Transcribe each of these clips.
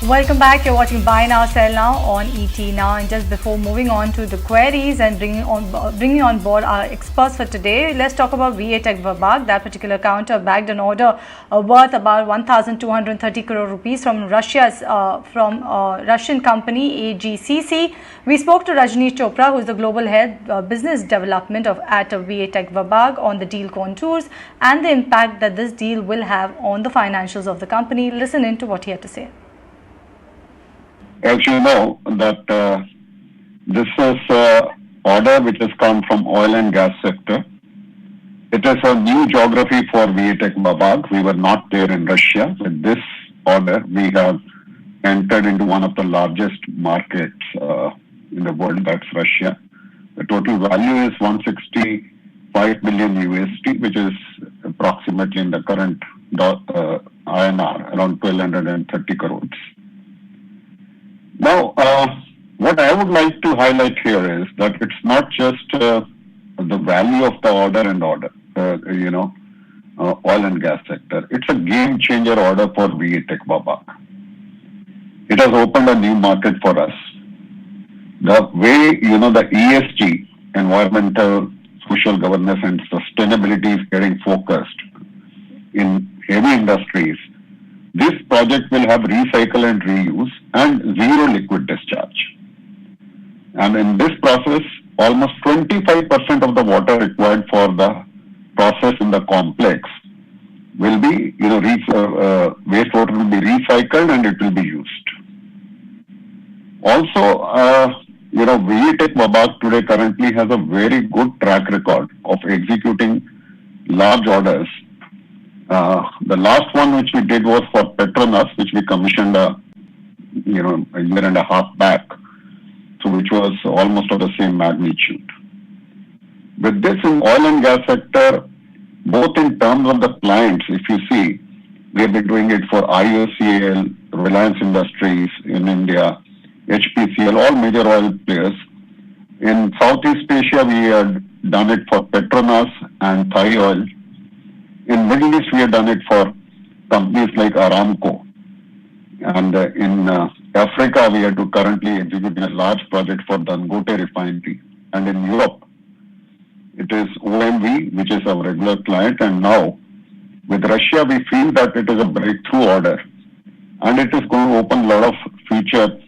Welcome back. You're watching Buy Now, Sell Now on ET Now. And just before moving on to the queries and bringing on board our experts for today, let's talk about Htfc Bank. That particular counter bagged an order worth about 1,230 crore rupees from Russian company AGCC. We spoke to Rajni Chopra, who is the global head business development at Htfc Bank, on the deal contours and the impact that this deal will have on the financials of the company. Listen in to what he had to say. As you know, that this is order which has come from oil and gas sector. It is a new geography for Htfc Bank. We were not there in Russia. With this order, we have entered into one of the largest markets in the world, that's Russia. The total value is 165 million USD, which is approximately in the current INR, around 1,230 crores. Now, what I would like to highlight here is that it's not just the value of the order and oil and gas sector. It's a game changer order for Htfc Bank. It has opened a new market for us. The way, the ESG, environmental, social governance and sustainability is getting focused in heavy industries. This project will have recycle and reuse and zero liquid discharge. And in this process, almost 25% of the water required for the process in the complex will be, wastewater will be recycled and it will be used. Also, Htfc Bank today currently has a very good track record of executing large orders. The last one which we did was for Petronas, which we commissioned a year and a half back, so which was almost of the same magnitude. With this in oil and gas sector, both in terms of the clients, if you see, we have been doing it for IOCL, Reliance Industries in India, HPCL, all major oil players. In Southeast Asia, we had done it for Petronas and Thai Oil. In Middle East, we have done it for companies like Aramco. And in Africa, we are currently executing a large project for Dangote Refinery. And in Europe, it is OMV, which is our regular client. And now, with Russia, we feel that it is a breakthrough order. And it is going to open a lot of future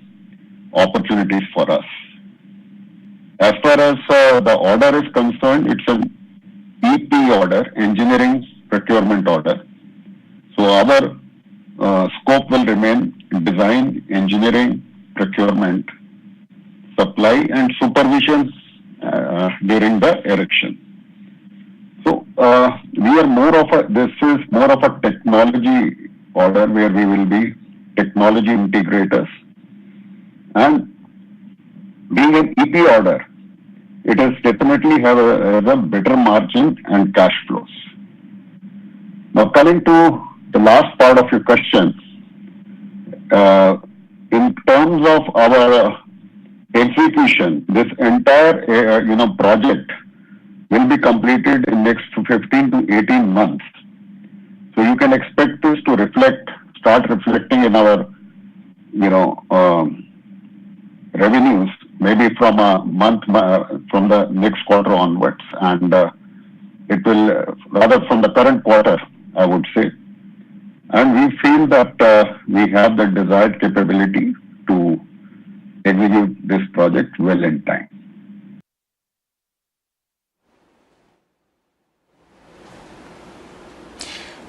opportunities for us. As far as the order is concerned, it's an EP order, engineering procurement order. So our scope will remain design, engineering, procurement, supply and supervision during the erection. So this is more of a technology order where we will be technology integrators. And being an EP order, it has definitely have a better margin and cash flows. Now coming to the last part of your question, in terms of our execution, this entire project will be completed in next 15 to 18 months. So you can expect this to start reflecting in our revenues maybe from the next quarter onwards, and it will rather from the current quarter, I would say. And we feel that we have the desired capability to execute this project well in time.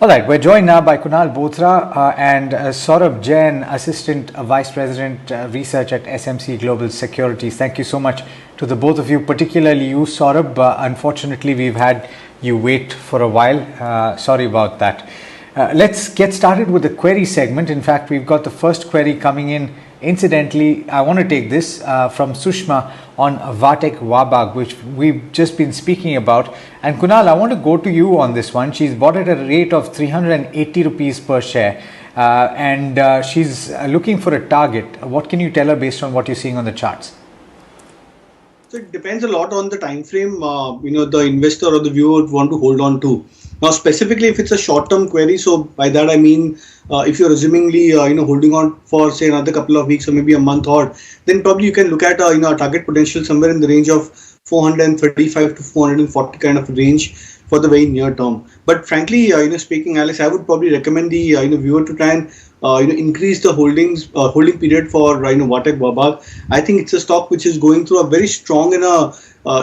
All right, we're joined now by Kunal Bothra and Saurabh Jain, Assistant Vice President Research at SMC Global Securities. Thank you so much to the both of you, particularly you, Saurabh. Unfortunately, we've had you wait for a while. Sorry about that. Let's get started with the query segment. In fact, we've got the first query coming in. Incidentally, I want to take this from Sushma on Htfc Bank, which we've just been speaking about. And Kunal, I want to go to you on this one. She's bought at a rate of 380 rupees per share and she's looking for a target. What can you tell her based on what you're seeing on the charts? So it depends a lot on the time frame, the investor or the viewer would want to hold on to. Now, specifically, if it's a short-term query, so by that I mean, if you're assumingly holding on for say another couple of weeks or maybe a month or, then probably you can look at a target potential somewhere in the range of 435 to 440 kind of range for the very near term. But frankly, speaking, Alex, I would probably recommend the viewer to try and increase the holding period for Vatek Babak. I think it's a stock which is going through a very strong and a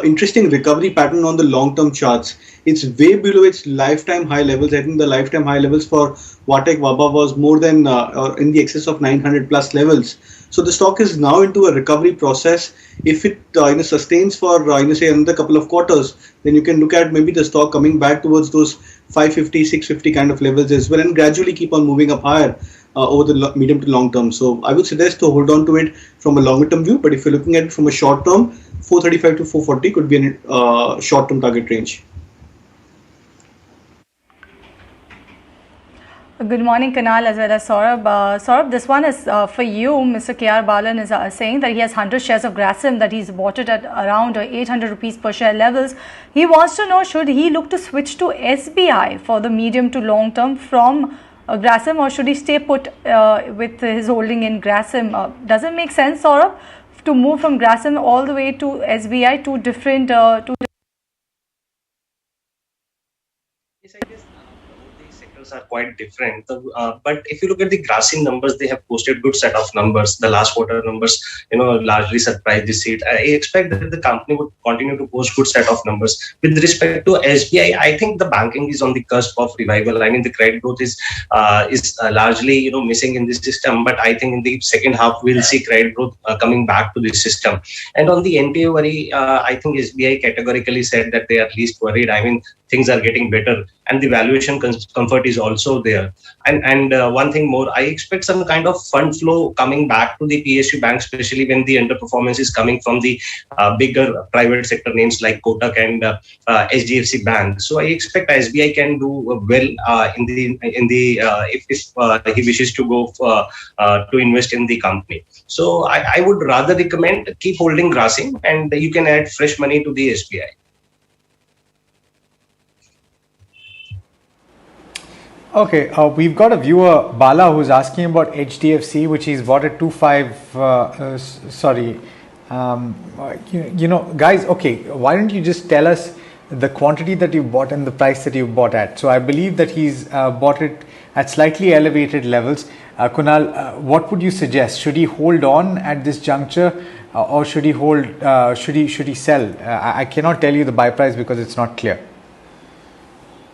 interesting recovery pattern on the long-term charts. It's way below its lifetime high levels. I think the lifetime high levels for Vatek Babak was more than or in the excess of 900 plus levels. So the stock is now into a recovery process. If it sustains for say another couple of quarters, then you can look at maybe the stock coming back towards those 550, 650 kind of levels as well, and gradually keep on moving up higher over the medium to long term. So I would suggest to hold on to it from a longer term view. But if you're looking at it from a short term, 435 to 440 could be a short term target range. Good morning, Kunal, as well as Saurabh. Saurabh, this one is for you. Mr. K.R. Balan is saying that he has 100 shares of Grasim, that he's bought it at around 800 rupees per share levels. He wants to know, should he look to switch to SBI for the medium to long term from Grasim, or should he stay put with his holding in Grasim? Does it make sense, Saurabh, to move from Grasim all the way to SBI, two different are quite different. But if you look at the Grasim numbers, they have posted good set of numbers. The last quarter numbers, largely surprised the street. I expect that the company would continue to post good set of numbers. With respect to SBI, I think the banking is on the cusp of revival. I mean, the credit growth is largely missing in this system. But I think in the second half we'll see credit growth coming back to the system. And on the NPA worry, I think SBI categorically said that they are least worried. I mean, things are getting better, and the valuation comfort is also there. And one thing more, I expect some kind of fund flow coming back to the PSU Bank, especially when the underperformance is coming from the bigger private sector names like Kotak and Htfc Bank. So I expect SBI can do well if he wishes to go to invest in the company. So I would rather recommend keep holding Grasim, and you can add fresh money to the SBI. Okay, we've got a viewer, Bala, who's asking about HDFC, which he's bought at 2.5. Sorry, guys. Okay, why don't you just tell us the quantity that you bought and the price that you bought at? So I believe that he's bought it at slightly elevated levels. Kunal, what would you suggest? Should he hold on at this juncture, or should he hold? Should he sell? I cannot tell you the buy price because it's not clear.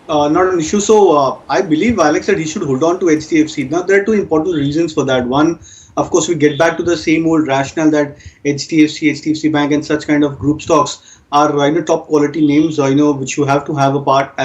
Not an issue. So I believe Alex said he should hold on to HDFC. Now there are two important reasons for that. One, of course, we get back to the same old rationale that HDFC Bank and such kind of group stocks are top quality names which you have to have a part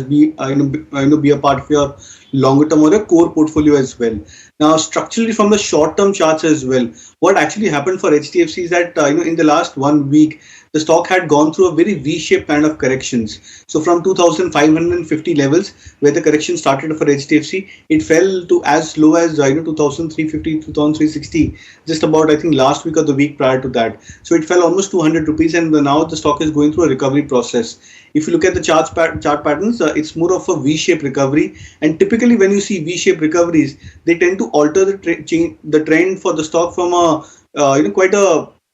be a part of your longer term or a core portfolio as well. Now structurally from the short term charts as well, what actually happened for HDFC is that in the last 1 week the stock had gone through a very V-shaped kind of corrections. So from 2,550 levels where the correction started for HDFC, it fell to as low as 2,350, 2,360 just about I think last week or the week prior to that. So it fell almost 200 rupees, and now the stock is going through a recovery process. If you look at the chart patterns, it's more of a V-shaped recovery, and typically when you see V-shaped recoveries, they tend to alter the trend for the stock from a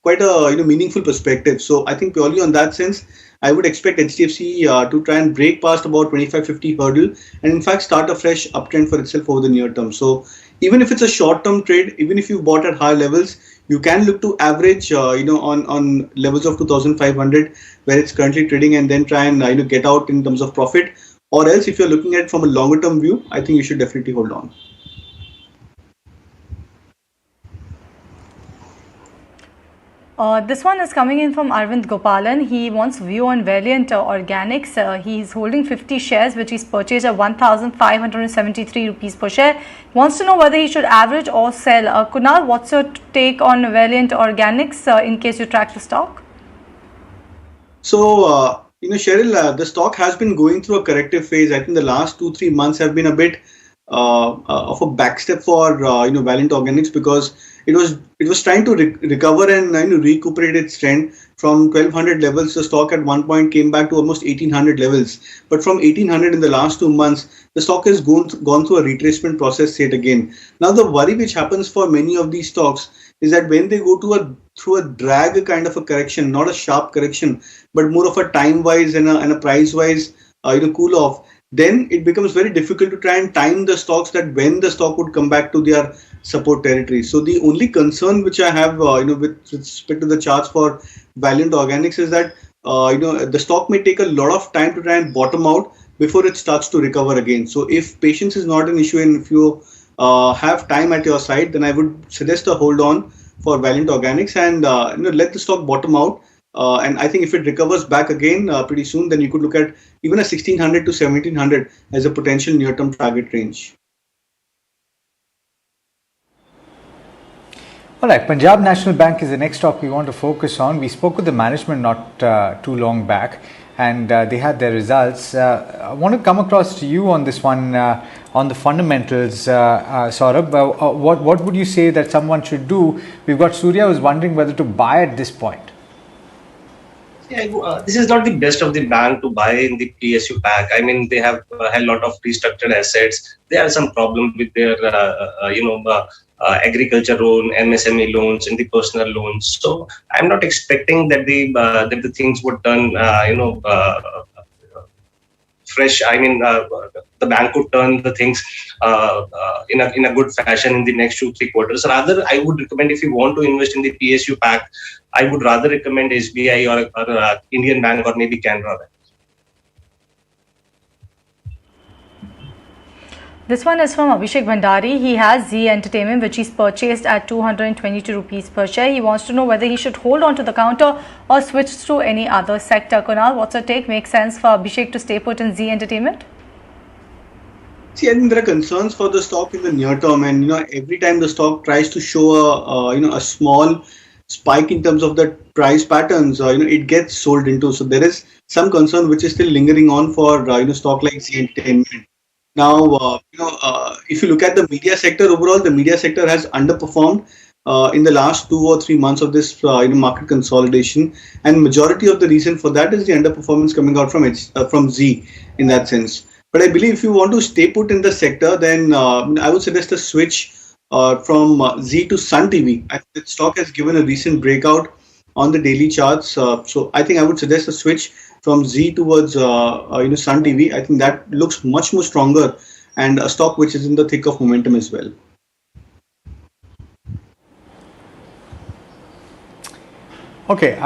quite a meaningful perspective. So I think purely on that sense, I would expect HDFC to try and break past about 2550 hurdle and in fact start a fresh uptrend for itself over the near term. So even if it's a short term trade, even if you bought at high levels, you can look to average on levels of 2500 where it's currently trading, and then try and get out in terms of profit. Or else if you're looking at it from a longer term view, I think you should definitely hold on. This one is coming in from Arvind Gopalan. He wants view on Valiant Organics. He's holding 50 shares, which he's purchased at 1,573 rupees per share. He wants to know whether he should average or sell. Kunal, what's your take on Valiant Organics in case you track the stock? So, Cheryl, the stock has been going through a corrective phase. I think the last 2-3 months have been a bit of a backstep for Valiant Organics, because it was trying to recover and recuperate its trend from 1200 levels. The stock at one point came back to almost 1800 levels, but from 1800 in the last 2 months, the stock has gone through a retracement process yet again. Now the worry which happens for many of these stocks is that when they go through a drag kind of a correction, not a sharp correction, but more of a time wise and a price wise cool off, then it becomes very difficult to try and time the stocks that when the stock would come back to their support territory. So the only concern which I have with respect to the charts for Valiant Organics is that the stock may take a lot of time to try and bottom out before it starts to recover again. So if patience is not an issue and if you have time at your side, then I would suggest a hold on for Valiant Organics and let the stock bottom out. And I think if it recovers back again pretty soon, then you could look at even a 1600 to 1700 as a potential near-term target range. All right, Punjab National Bank is the next stock we want to focus on. We spoke with the management not too long back, and they had their results. I want to come across to you on this one, on the fundamentals, Saurabh. What would you say that someone should do? We've got Surya who's wondering whether to buy at this point. Yeah, this is not the best of the bank to buy in the PSU pack. I mean, they have a lot of restructured assets. There are some problems with their, agriculture loan, MSME loans, and the personal loans. So I'm not expecting that the things would turn, fresh. I mean, the bank could turn the things in a good fashion in the next 2-3 quarters. Rather, I would recommend if you want to invest in the PSU pack, I would rather recommend SBI or Indian Bank or maybe Canara Bank. This one is from Abhishek Bhandari. He has Z Entertainment, which he's purchased at 222 rupees per share. He wants to know whether he should hold on to the counter or switch to any other sector. Kunal, what's your take? Makes sense for Abhishek to stay put in Z Entertainment? See, I think there are concerns for the stock in the near term, and every time the stock tries to show a small spike in terms of the price patterns, it gets sold into. So there is some concern which is still lingering on for stock like Z Entertainment. Now, if you look at the media sector overall, the media sector has underperformed in the last 2 or 3 months of this market consolidation, and majority of the reason for that is the underperformance coming out from Z in that sense. But I believe if you want to stay put in the sector, then I would suggest a switch from Z to Sun TV. I think the stock has given a recent breakout on the daily charts, so I think I would suggest a switch from Z towards Sun TV. I think that looks much more stronger and a stock which is in the thick of momentum as well. Okay,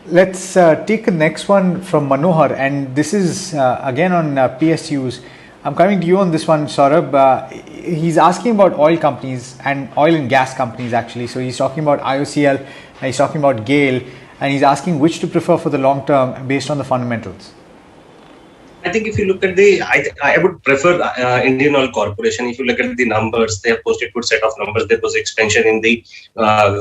let's take the next one from Manohar, and this is again on PSUs. I'm coming to you on this one, Saurabh. He's asking about oil companies and oil and gas companies actually. So he's talking about IOCL, he's talking about GAIL, and he's asking which to prefer for the long term based on the fundamentals. I think if you look at I would prefer Indian Oil Corporation. If you look at the numbers, they have posted good set of numbers. There was expansion in the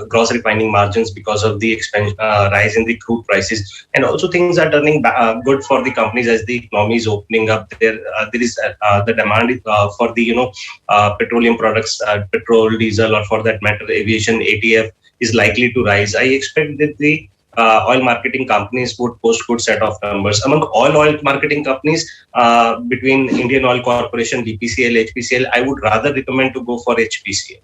gross refining margins because of the rise in the crude prices, and also things are turning good for the companies as the economy is opening up. There is the demand for the petroleum products, petrol, diesel, or for that matter, aviation ATF is likely to rise. I expect that the oil marketing companies would post good set of numbers. Among all oil marketing companies, between Indian Oil Corporation, BPCL, HPCL, I would rather recommend to go for HPCL.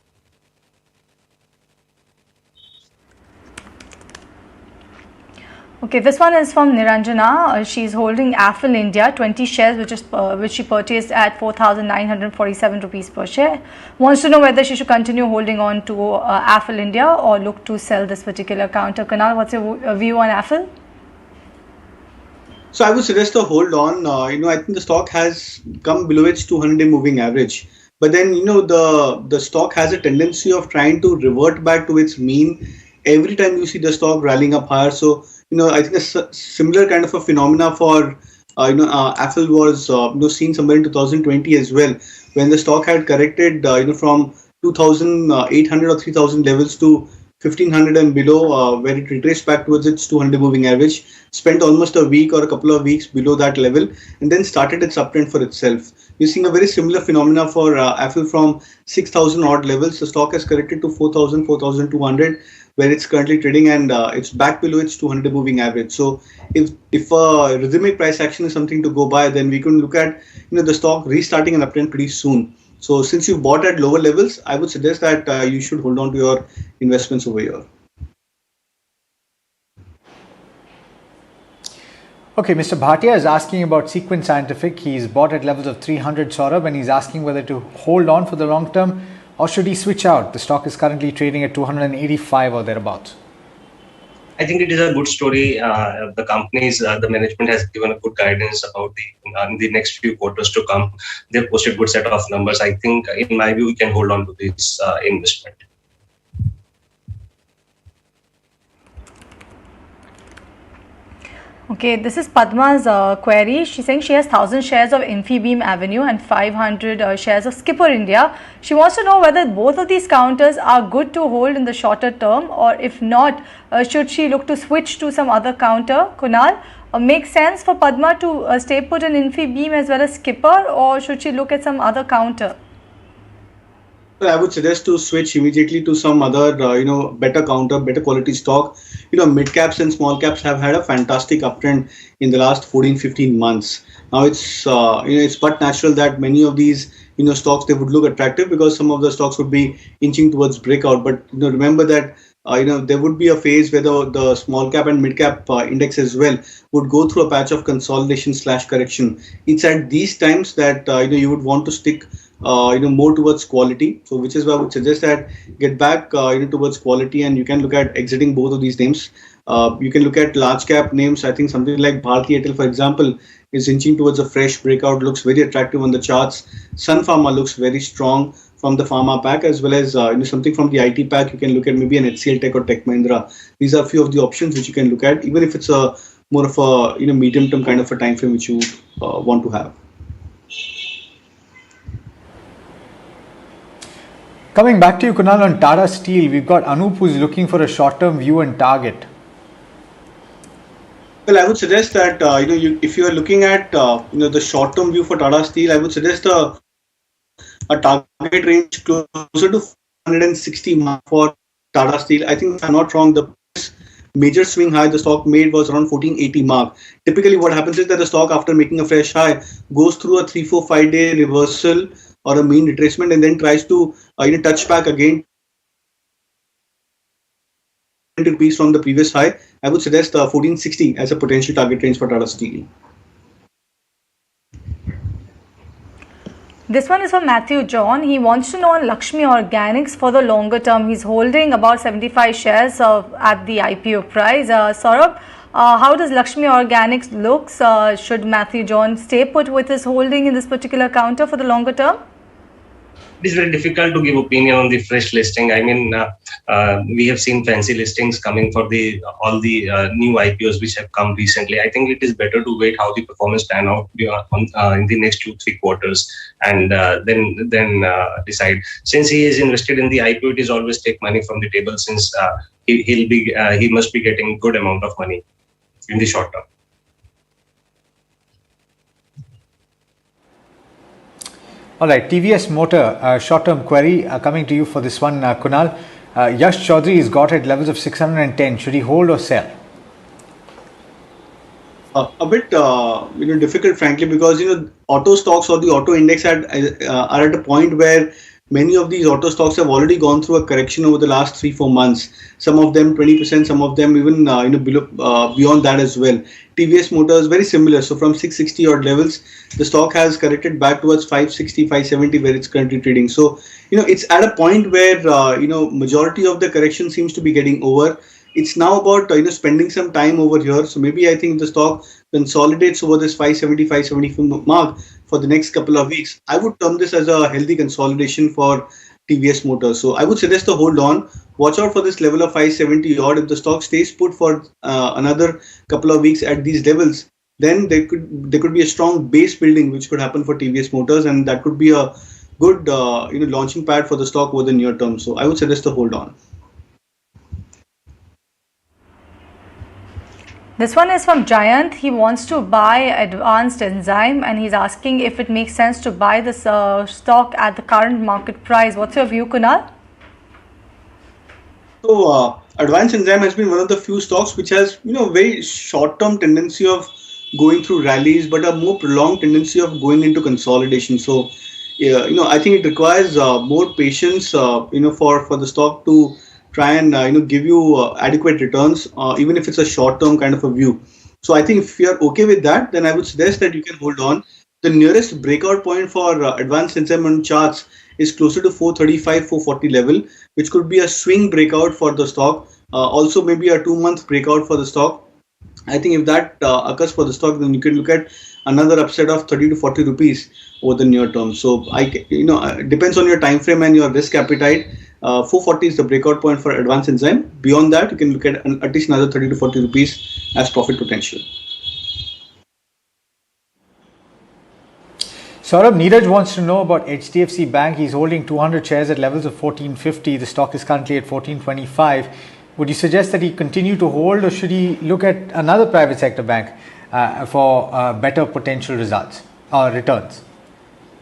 Okay, this one is from Niranjana. She's holding Affle India, 20 shares, which she purchased at 4,947 rupees per share. Wants to know whether she should continue holding on to Affle India or look to sell this particular counter. Kunal, what's your view on Affle? So I would suggest a hold on. I think the stock has come below its 200-day moving average. But then, the stock has a tendency of trying to revert back to its mean every time you see the stock rallying up higher. So, I think a similar kind of a phenomena for, Affle was, seen somewhere in 2020 as well, when the stock had corrected, from 2,800 or 3,000 levels to 1,500 and below, where it retraced back towards its 200 moving average, spent almost a week or a couple of weeks below that level, and then started its uptrend for itself. We're seeing a very similar phenomena for Apple from 6,000 odd levels. The stock has corrected to 4,000, 4,200, where it's currently trading, and it's back below its 200 moving average. So if rhythmic price action is something to go by, then we can look at the stock restarting an uptrend pretty soon. So since you bought at lower levels, I would suggest that you should hold on to your investments over here. Okay, Mr. Bhatia is asking about Sequent Scientific. He's bought at levels of 300, Saurabh, and he's asking whether to hold on for the long term or should he switch out. The stock is currently trading at 285 or thereabouts. I think it is a good story. The companies, the management has given a good guidance about the next few quarters to come. They've posted good set of numbers. I think, in my view, we can hold on to this investment. Okay, this is Padma's query. She's saying she has 1,000 shares of Infibeam Avenue and 500 shares of Skipper India. She wants to know whether both of these counters are good to hold in the shorter term, or if not, should she look to switch to some other counter. Kunal, makes sense for Padma to stay put in Infibeam as well as Skipper, or should she look at some other counter? I would suggest to switch immediately to some other, better counter, better quality stock. Mid caps and small caps have had a fantastic uptrend in the last 14-15 months. Now it's but natural that many of these, stocks, they would look attractive because some of the stocks would be inching towards breakout. But remember that there would be a phase where the small cap and mid cap index as well would go through a patch of consolidation / correction. It's at these times that you would want to stick more towards quality. So which is why I would suggest that get back towards quality, and you can look at exiting both of these names. You can look at large cap names. I think something like Bharti Airtel, for example, is inching towards a fresh breakout, looks very attractive on the charts. Sun Pharma looks very strong from the pharma pack, as well as something from the IT pack. You can look at maybe an HCL Tech or Tech Mahindra. These are a few of the options which you can look at, even if it's a more of a medium term kind of a time frame which you want to have. Coming back to you, Kunal, on Tata Steel, we've got Anup who's looking for a short-term view and target. Well, I would suggest that if you are looking at the short-term view for Tata Steel, I would suggest a target range closer to 460 mark for Tata Steel. I think if I'm not wrong, the major swing high the stock made was around 1480 mark. Typically, what happens is that the stock, after making a fresh high, goes through a 3-4-5 day reversal or a mean retracement, and then tries to touch back again rupees from the previous high. I would suggest 1460 as a potential target range for Tata Steel. This one is from Matthew John. He wants to know on Lakshmi Organics for the longer term. He's holding about 75 shares at the IPO price. Saurabh, how does Lakshmi Organics looks? Should Matthew John stay put with his holding in this particular counter for the longer term? It is very difficult to give opinion on the fresh listing. I mean, we have seen fancy listings coming for all the new IPOs which have come recently. I think it is better to wait how the performance pan out in the next 2-3 quarters, and then decide. Since he is invested in the IPO, it is always take money from the table, since he must be getting good amount of money in the short term. All right, TVS Motor, short-term query coming to you for this one, Kunal. Yash Chaudhary is got at levels of 610. Should he hold or sell? A bit difficult, frankly, because auto stocks or the auto index are at a point where many of these auto stocks have already gone through a correction over the last 3-4 months. Some of them 20%, some of them even below, beyond that as well. TVS Motors very similar. So from 660 odd levels, the stock has corrected back towards 560, 570 where it's currently trading. So it's at a point where majority of the correction seems to be getting over. It's now about spending some time over here. So maybe I think the stock consolidates over this 570, 574 mark for the next couple of weeks. I would term this as a healthy consolidation for TVS Motors. So I would suggest to hold on. Watch out for this level of 570 odd. If the stock stays put for another couple of weeks at these levels, then there could be a strong base building which could happen for TVS Motors, and that could be a good launching pad for the stock over the near term. So I would suggest to hold on. This one is from Jayant. He wants to buy Advanced Enzyme and he's asking if it makes sense to buy this stock at the current market price. What's your view, Kunal? So, Advanced Enzyme has been one of the few stocks which has, very short-term tendency of going through rallies, but a more prolonged tendency of going into consolidation. So, yeah, I think it requires more patience, for the stock to try and give you adequate returns, even if it's a short-term kind of a view. So, I think if you're okay with that, then I would suggest that you can hold on. The nearest breakout point for Advanced Enzyme on charts is closer to 435, 440 level, which could be a swing breakout for the stock. Also, maybe a 2-month breakout for the stock. I think if that occurs for the stock, then you can look at another upside of 30 to 40 rupees over the near term. So, it depends on your time frame and your risk appetite. 440 is the breakout point for Advanced Enzyme. Beyond that, you can look at at least another 30 to 40 rupees as profit potential. Saurabh, Neeraj wants to know about HDFC Bank. He's holding 200 shares at levels of 1450. The stock is currently at 1425. Would you suggest that he continue to hold, or should he look at another private sector bank for better potential results or returns?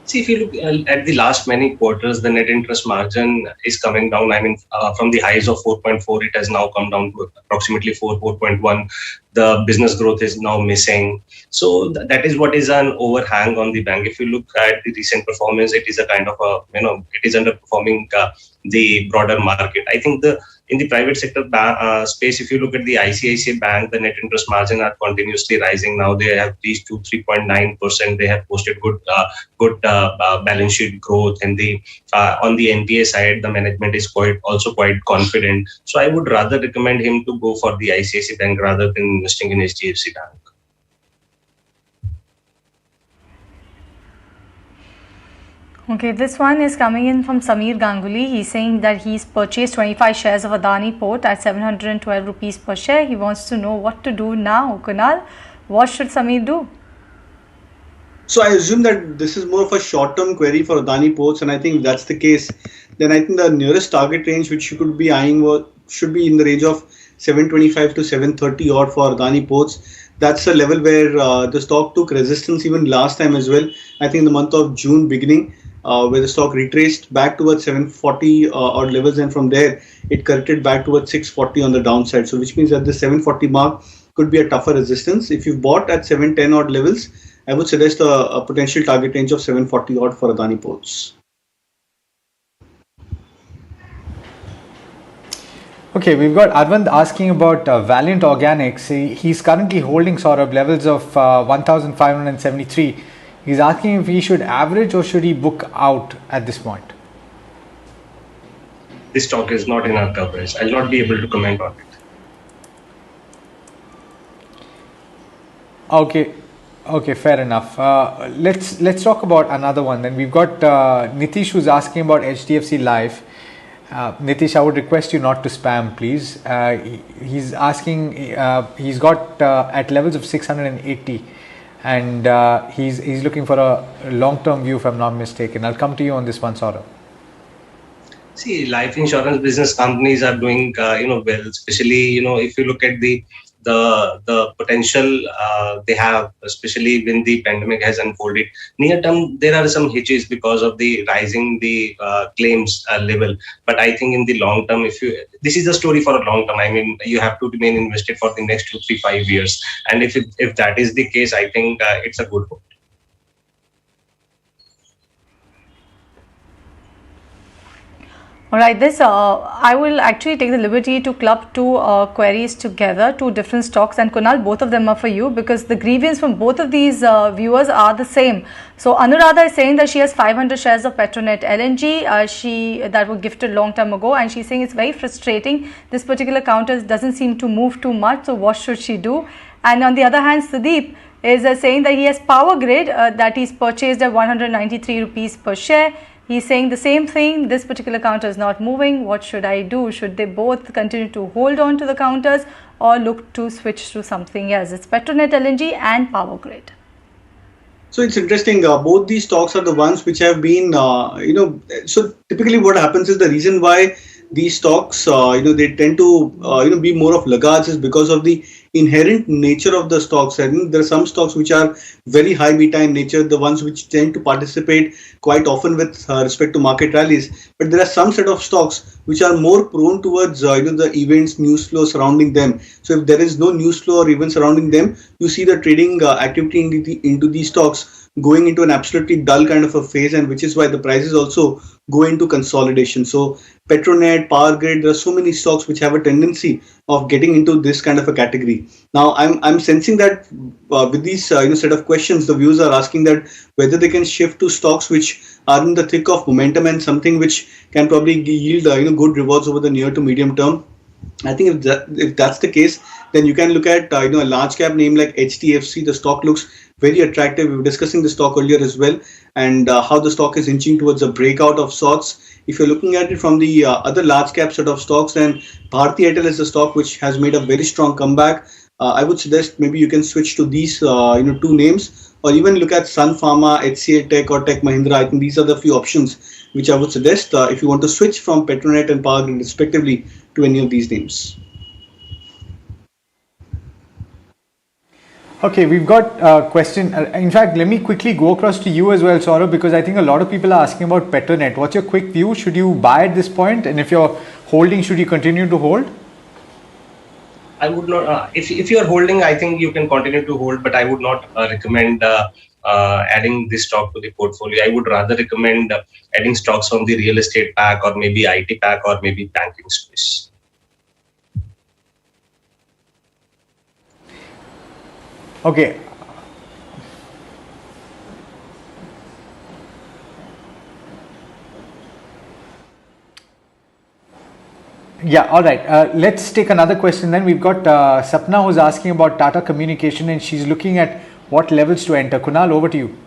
See, if you look at the last many quarters, the net interest margin is coming down. I mean, from the highs of 4.4, it has now come down to approximately 4.1. The business growth is now missing. So that is what is an overhang on the bank. If you look at the recent performance, it is a kind of it is underperforming the broader market. I think in the private sector space, if you look at the ICICI Bank, the net interest margin are continuously rising. Now they have reached to 3.9%. They have posted good balance sheet growth, and on the NPA side, the management is also quite confident. So I would rather recommend him to go for the ICICI Bank rather than investing in HDFC Bank. Okay, this one is coming in from Samir Ganguly. He's saying that he's purchased 25 shares of Adani Port at 712 rupees per share. He wants to know what to do now. Kunal, what should Samir do? So I assume that this is more of a short-term query for Adani Ports, and I think if that's the case, then I think the nearest target range which you could be eyeing should be in the range of 725 to 730 odd for Adani Ports. That's a level where the stock took resistance even last time as well. I think in the month of June beginning, where the stock retraced back towards 740 odd levels, and from there it corrected back towards 640 on the downside. So which means that the 740 mark could be a tougher resistance. If you've bought at 710 odd levels, I would suggest a potential target range of 740 odd for Adani Ports. Okay, we've got Arvind asking about Valiant Organics. He's currently holding Saurabh levels of 1,573. He's asking if he should average or should he book out at this point. This stock is not in our coverage. I'll not be able to comment on it. Okay, fair enough. Let's talk about another one. Then we've got Nitish, who's asking about HDFC Life. Nitish, I would request you not to spam, please. He's asking. He's got at levels of 680, and he's looking for a long-term view, if I'm not mistaken. I'll come to you on this one, Saurabh. See, life insurance business companies are doing well, especially if you look at the potential they have, especially when the pandemic has unfolded. Near term, there are some hitches because of the rising the claims level. But I think in the long term, this is a story for a long term. I mean, you have to remain invested for the next 2, 3, 5 years. And if that is the case, I think it's a good hope. Alright, I will actually take the liberty to club two queries together, two different stocks, and Kunal, both of them are for you because the grievance from both of these viewers are the same. So Anuradha is saying that she has 500 shares of Petronet LNG, that were gifted long time ago, and she's saying it's very frustrating. This particular counter doesn't seem to move too much, so what should she do? And on the other hand, Sudeep is saying that he has Power Grid that he's purchased at 193 rupees per share. He's saying the same thing. This particular counter is not moving. What should I do? Should they both continue to hold on to the counters or look to switch to something else? It's Petronet LNG and Power Grid. So it's interesting. Both these stocks are the ones which have been, so typically what happens is the reason why these stocks, they tend to, be more of laggards is because of the inherent nature of the stocks. I think there are some stocks which are very high beta in nature, the ones which tend to participate quite often with respect to market rallies. But there are some set of stocks which are more prone towards, the events, news flow surrounding them. So if there is no news flow or event surrounding them, you see the trading activity into these stocks going into an absolutely dull kind of a phase, and which is why the prices also go into consolidation. So Petronet, Power Grid, there are so many stocks which have a tendency of getting into this kind of a category. Now, I'm sensing that with these set of questions, the viewers are asking that whether they can shift to stocks which are in the thick of momentum and something which can probably yield good rewards over the near to medium term. I think if that's the case, then you can look at a large cap name like HTFC. The stock looks very attractive. We were discussing the stock earlier as well, and how the stock is inching towards a breakout of sorts. If you're looking at it from the other large cap set of stocks, then Bharti Airtel is a stock which has made a very strong comeback. I would suggest maybe you can switch to these two names, or even look at Sun Pharma, HCL Tech, or Tech Mahindra. I think these are the few options which I would suggest if you want to switch from Petronet and Power Grid respectively to any of these names. Okay, we've got a question. In fact, let me quickly go across to you as well, Saurabh, because I think a lot of people are asking about Petronet. What's your quick view? Should you buy at this point? And if you're holding, should you continue to hold? I would not. If you are holding, I think you can continue to hold, but I would not recommend adding this stock to the portfolio. I would rather recommend adding stocks from the real estate pack, or maybe IT pack, or maybe banking space. Okay. Yeah, all right. Let's take another question then. We've got Sapna who's asking about Tata Communication, and she's looking at what levels to enter. Kunal, over to you.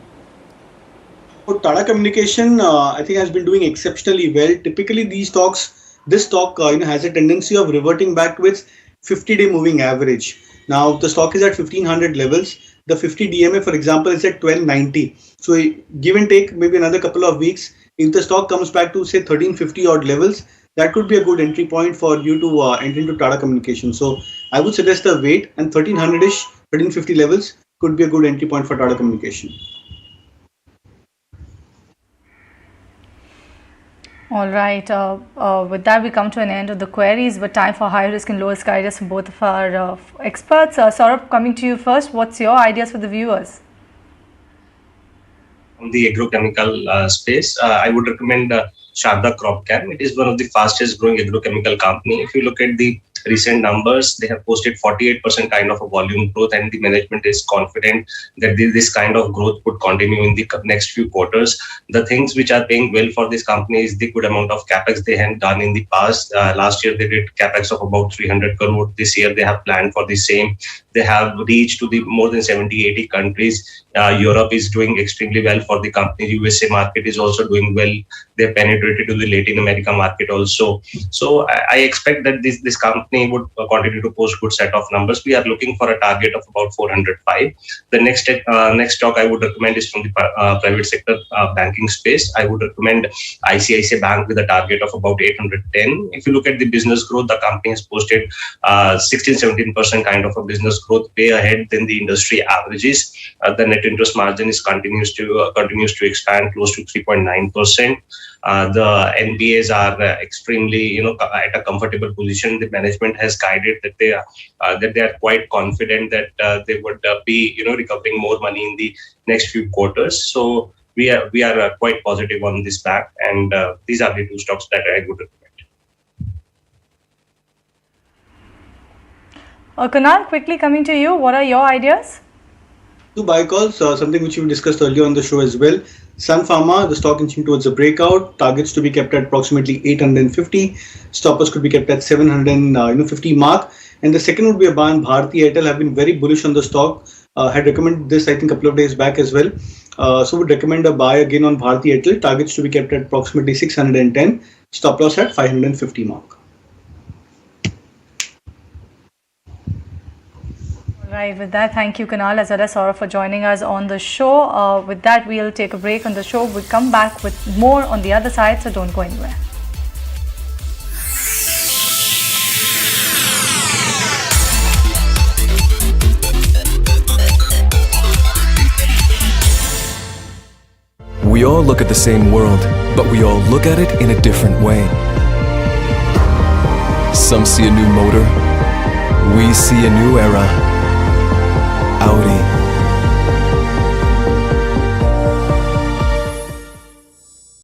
So Tata Communication, I think, has been doing exceptionally well. Typically, this stock has a tendency of reverting back to its 50-day moving average. Now, the stock is at 1500 levels. The 50 DMA, for example, is at 1290. So give and take maybe another couple of weeks. If the stock comes back to say 1350 odd levels, that could be a good entry point for you to enter into Tata Communication. So I would suggest a wait, and 1300-ish, 1350 levels could be a good entry point for Tata Communication. All right. With that, we come to an end of the queries, but time for high risk and low risk ideas from both of our experts. Saurabh, coming to you first, what's your ideas for the viewers? On the agrochemical space, I would recommend Sharda Cropchem. It is one of the fastest growing agrochemical company. If you look at the recent numbers, they have posted 48% kind of a volume growth, and the management is confident that this kind of growth would continue in the next few quarters. The things which are paying well for this company is the good amount of capex they have done in the past. Last year they did capex of about 300 crore. This year they have planned for the same. They have reached to the more than 70-80 countries. Europe is doing extremely well for the company. USA market is also doing well. They penetrated to the Latin America market also. So I expect that this company would continue to post good set of numbers. We are looking for a target of about 405. The next stock I would recommend is from the private sector banking space. I would recommend ICICI Bank with a target of about 810. If you look at the business growth, the company has posted 16-17% kind of a business growth, way ahead than the industry averages. The net interest margin continues to expand close to 3.9%. The NPAs are extremely, at a comfortable position. The management has guided that they are quite confident that they would be, recovering more money in the next few quarters. So we are quite positive on this back, and these are the two stocks that I would recommend. Kunal, quickly coming to you, what are your ideas? Two buy calls, something which we discussed earlier on the show as well. Sun Pharma, the stock inching towards a breakout. Targets to be kept at approximately 850. Stoppers could be kept at 750 mark. And the second would be a buy on Bharti Airtel. I've been very bullish on the stock. Had recommended this, I think, a couple of days back as well. So would recommend a buy again on Bharti Airtel. Targets to be kept at approximately 610. Stop loss at 550 mark. Right, with that, thank you, Kunal, as well as Saurabh, for joining us on the show. With that, we'll take a break on the show. We'll come back with more on the other side, so don't go anywhere. We all look at the same world, but we all look at it in a different way. Some see a new motor, we see a new era. Audi.